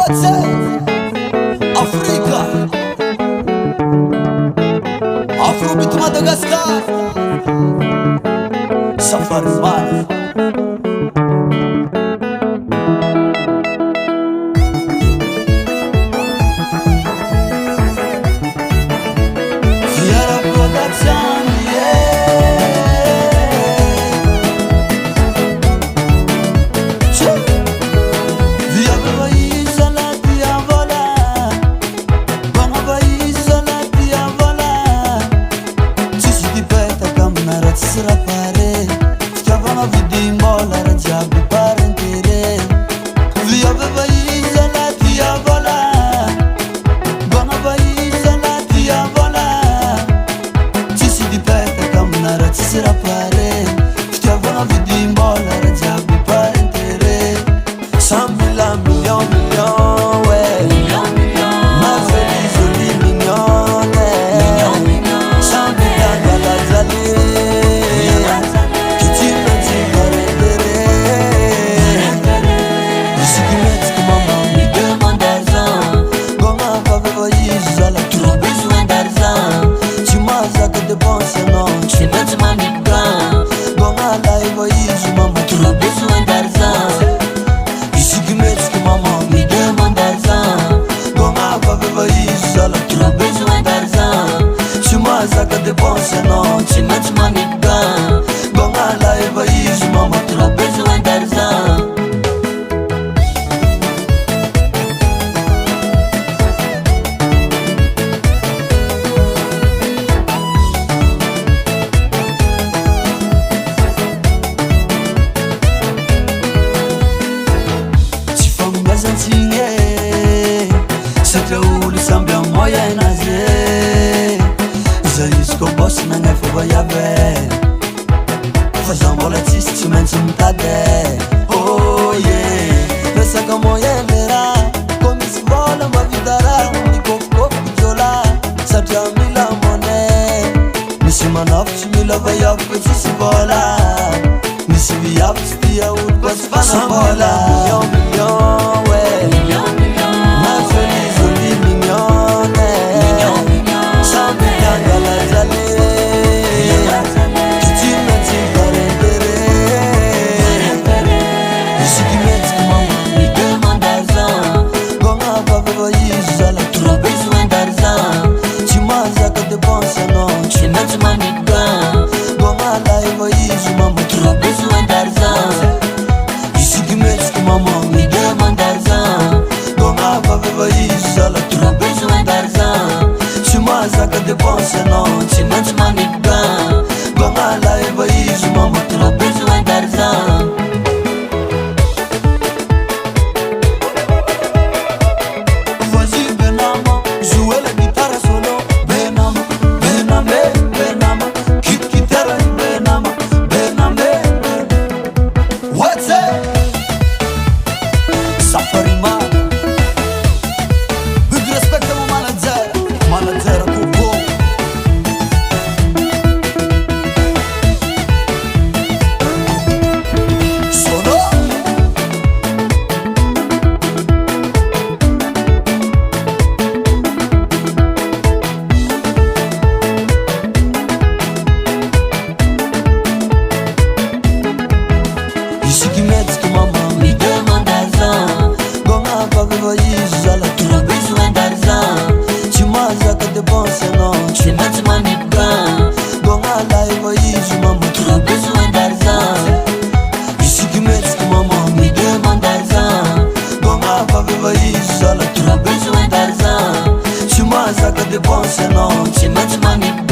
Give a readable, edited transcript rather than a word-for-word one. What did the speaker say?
What's up? Africa, Afrobeat Madagascar, Safari Man. Fiara Production, Rapare, ficava vidi mola rajabu parentere. Via baiza la tia vola, bana baiza la tia vola. Tisi di peta camnara tisi rapare, ficava vidi mola rajabu parentere. 100 million million, ouais, million million. Ma feliz oli million, million million. 100 million galazali. C'est maintenant mignon. Bon à la égoïsme, maman, Trop besoin d'argent. Ici qui m'aide que maman Me demande d'argent. Bon à la égoïsme, Trop besoin d'argent. tu m'as à que dépenser non. C'est maintenant mignon. Bon à la égoïsme, maman, Trop besoin d'argent. C'était où le semblant moyen nager. Zaïsco boss n'a pas fait voyager. Faisant bon la tiste, tu m'as dit oh yeah. Le sac à moyen l'era. Comme si vola ma vidara. Ni coco pidjola. Ça t'a mis la monnaie. Mais si mon offre, tu me la veilles à petit si vola. Mais si viable, tu dis à où le gosse va na vola. Million, million, ouais. Million, million. Ma feliz oli million, Million, million. 100 million galazali. Tu m'as dit parentere. Ici qui m'aide que maman Me demande d'argent. Comment va voyager la Trop besoin d'argent. Tu m'as à que dépenser non. C'est maintenant mignon. Comment la égoïsme maman Trop besoin d'argent. Ici qui m'aide que maman Me demande d'argent. Comment va voyager la Trop besoin d'argent. Tu m'as à que dépenser non. C'est maintenant mignon. Comment la égoïsme maman Trop besoin d'argent. Vas-y Benama, jouer la guitare solo. Benama, Benama, Benama, kick guitare Benama, Benama. What's up? Safari Man. Big respect à mon manager, manager Coco. Solo. Ici qui m'aide que maman Me demande d'argent. Goma va voyager la Trop besoin d'argent. Tu m'as à que dépenser non. C'est maintenant mignon. Goma la égoïsme maman Trop besoin d'argent. Ici qui m'aide que maman Me demande d'argent. Goma va voyager la Trop besoin d'argent. Tu m'as à que dépenser non. C'est maintenant mignon.